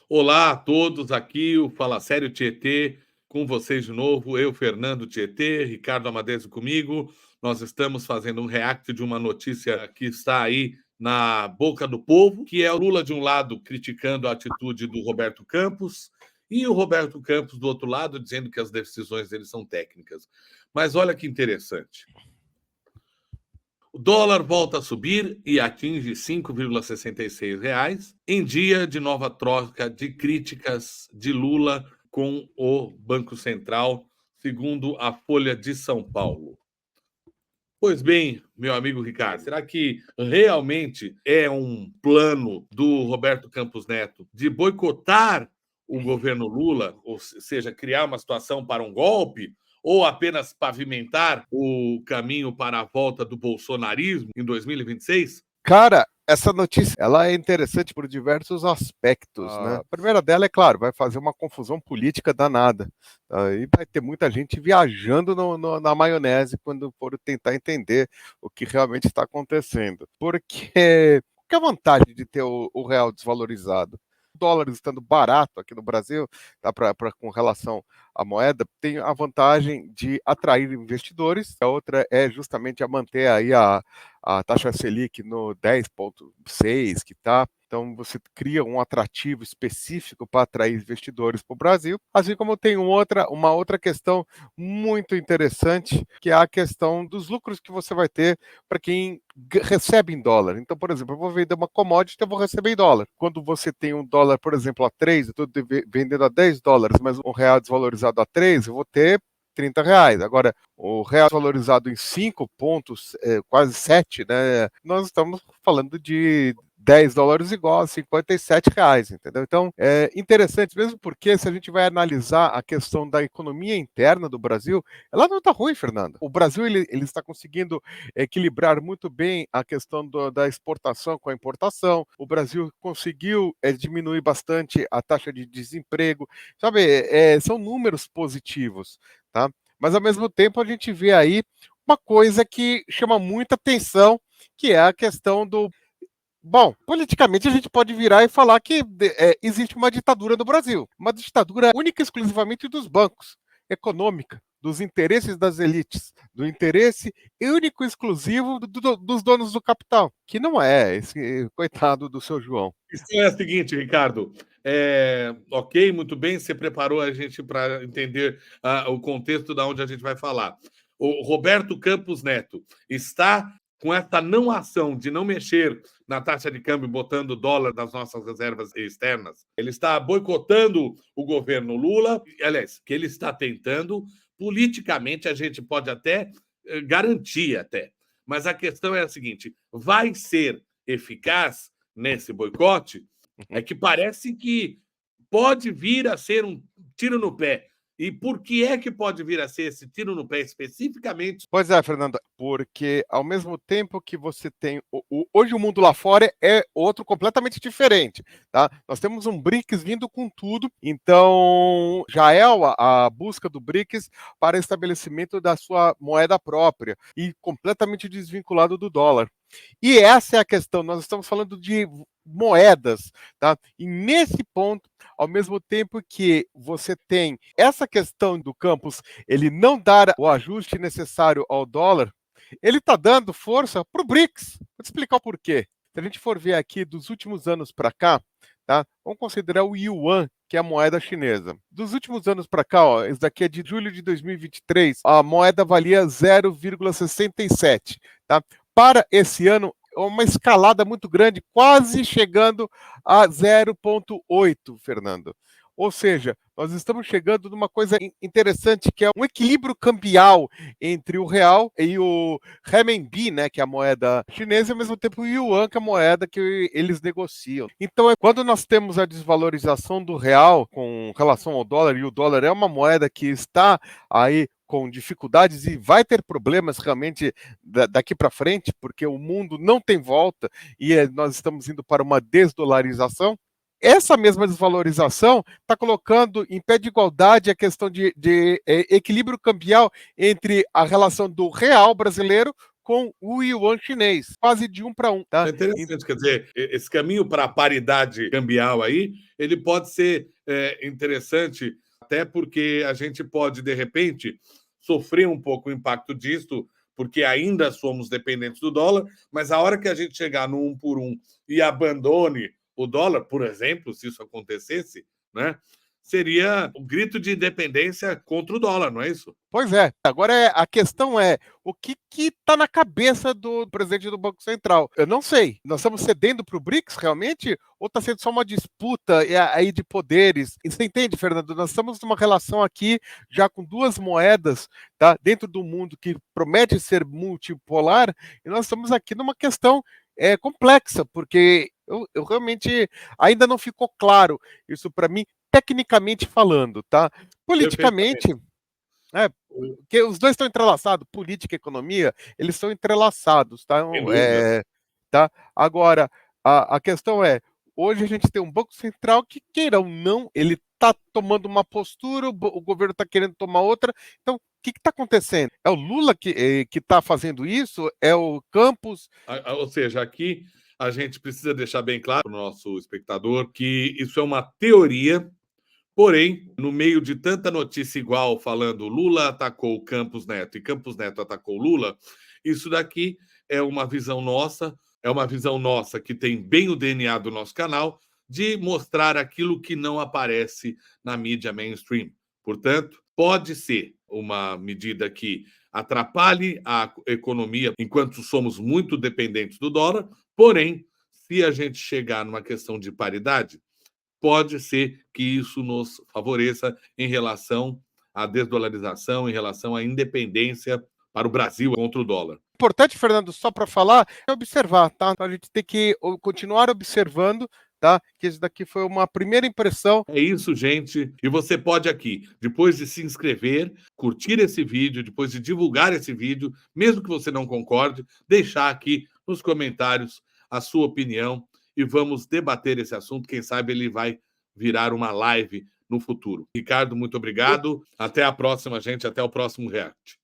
Olá a todos, aqui o Fala Sério Tietê, com vocês de novo, eu, Fernando Tietê, Ricardo Amadezio comigo. Nós estamos fazendo um react de uma notícia que está aí na boca do povo, que é o Lula de um lado criticando a atitude do Roberto Campos e o Roberto Campos do outro lado dizendo que as decisões dele são técnicas. Mas olha que interessante. O dólar volta a subir e atinge R$ 5,66 em dia de nova troca de críticas de Lula com o Banco Central, segundo a Folha de São Paulo. Pois bem, meu amigo Ricardo, será que realmente é um plano do Roberto Campos Neto de boicotar o governo Lula, ou seja, criar uma situação para um golpe, ou apenas pavimentar o caminho para a volta do bolsonarismo em 2026? Cara, essa notícia ela é interessante por diversos aspectos, né? A primeira dela é claro, vai fazer uma confusão política danada. E vai ter muita gente viajando na maionese quando for tentar entender o que realmente está acontecendo. Porque qual é a vantagem de ter o real desvalorizado? O dólar estando barato aqui no Brasil, tá, com relação à moeda, tem a vantagem de atrair investidores. A outra é justamente a manter aí a taxa Selic no 10,6 que está. Então, você cria um atrativo específico para atrair investidores para o Brasil, assim como tem uma outra questão muito interessante, que é a questão dos lucros que você vai ter para quem recebe em dólar. Então, por exemplo, eu vou vender uma commodity, eu vou receber em dólar. Quando você tem um dólar, por exemplo, a 3, eu estou vendendo a $10, mas um real desvalorizado a 3, eu vou ter R$ 30. Agora, o real valorizado em 5 pontos, quase 7, né? Nós estamos falando de $10 igual a R$ 57, entendeu? Então, é interessante, mesmo porque se a gente vai analisar a questão da economia interna do Brasil, ela não está ruim, Fernando. O Brasil ele está conseguindo equilibrar muito bem a questão da exportação com a importação. O Brasil conseguiu diminuir bastante a taxa de desemprego. Sabe, são números positivos, tá? Mas, ao mesmo tempo, a gente vê aí uma coisa que chama muita atenção, que é a questão do... Bom, politicamente a gente pode virar e falar que existe uma ditadura no Brasil. Uma ditadura única e exclusivamente dos bancos, econômica, dos interesses das elites, do interesse único e exclusivo dos donos do capital, que não é esse coitado do seu João. Isso é o seguinte, Ricardo. Ok, muito bem, você preparou a gente para entender o contexto da onde a gente vai falar. O Roberto Campos Neto está com essa não ação de não mexer na taxa de câmbio, botando dólar nas nossas reservas externas. Ele está boicotando o governo Lula, aliás, que ele está tentando, politicamente a gente pode até garantir até, mas a questão é a seguinte, vai ser eficaz nesse boicote? É que parece que pode vir a ser um tiro no pé. E por que é que pode vir a ser esse tiro no pé especificamente? Pois é, Fernanda, porque ao mesmo tempo que você tem... Hoje o mundo lá fora é outro completamente diferente, tá? Nós temos um BRICS vindo com tudo, então já é a busca do BRICS para estabelecimento da sua moeda própria e completamente desvinculado do dólar. E essa é a questão, nós estamos falando de moedas, tá? E nesse ponto, ao mesmo tempo que você tem essa questão do Campos, ele não dar o ajuste necessário ao dólar, ele está dando força para o BRICS. Vou te explicar o porquê. Se a gente for ver aqui dos últimos anos para cá, tá? Vamos considerar o Yuan, que é a moeda chinesa. Dos últimos anos para cá, ó, esse daqui é de julho de 2023, a moeda valia 0,67, tá? Para esse ano, uma escalada muito grande, quase chegando a 0,8, Fernando. Ou seja, nós estamos chegando numa coisa interessante, que é um equilíbrio cambial entre o real e o renminbi, né, que é a moeda chinesa, e ao mesmo tempo o yuan, que é a moeda que eles negociam. Então, quando nós temos a desvalorização do real com relação ao dólar, e o dólar é uma moeda que está aí com dificuldades e vai ter problemas realmente daqui para frente, porque o mundo não tem volta e nós estamos indo para uma desdolarização. Essa mesma desvalorização está colocando em pé de igualdade a questão de equilíbrio cambial entre a relação do real brasileiro com o yuan chinês, quase de 1 para 1, tá? É interessante, quer dizer, esse caminho para a paridade cambial aí, ele pode ser interessante, até porque a gente pode, de repente, sofrer um pouco o impacto disto, porque ainda somos dependentes do dólar, mas a hora que a gente chegar no 1 por 1 e abandone o dólar, por exemplo, se isso acontecesse, né, seria o grito de independência contra o dólar, não é isso? Pois é. Agora a questão é, o que está na cabeça do presidente do Banco Central? Eu não sei. Nós estamos cedendo para o BRICS realmente? Ou está sendo só uma disputa aí de poderes? E você entende, Fernando? Nós estamos numa relação aqui já com duas moedas, tá? Dentro do mundo que promete ser multipolar, e nós estamos aqui numa questão complexa, porque eu realmente ainda não ficou claro isso para mim, tecnicamente falando, tá? Perfeitamente. Politicamente, porque os dois estão entrelaçados, política e economia, eles estão entrelaçados, tá? Sem dúvida. Tá? Agora, a questão é, hoje a gente tem um Banco Central que, queira ou não, ele está tomando uma postura, o governo está querendo tomar outra, então o que está acontecendo? É o Lula que está fazendo isso? É o Campos? Ou seja, aqui a gente precisa deixar bem claro para o nosso espectador que isso é uma teoria, porém, no meio de tanta notícia igual falando Lula atacou Campos Neto e Campos Neto atacou Lula, isso daqui é uma visão nossa que tem bem o DNA do nosso canal de mostrar aquilo que não aparece na mídia mainstream. Portanto, pode ser uma medida que atrapalhe a economia enquanto somos muito dependentes do dólar, porém, se a gente chegar numa questão de paridade, pode ser que isso nos favoreça em relação à desdolarização, em relação à independência para o Brasil contra o dólar. Importante, Fernando, só para falar, é observar, tá? A gente tem que continuar observando, tá? Que isso daqui foi uma primeira impressão. É isso, gente. E você pode aqui, depois de se inscrever, curtir esse vídeo, depois de divulgar esse vídeo, mesmo que você não concorde, deixar aqui nos comentários a sua opinião e vamos debater esse assunto. Quem sabe ele vai virar uma live no futuro. Ricardo, muito obrigado. Até a próxima, gente. Até o próximo React.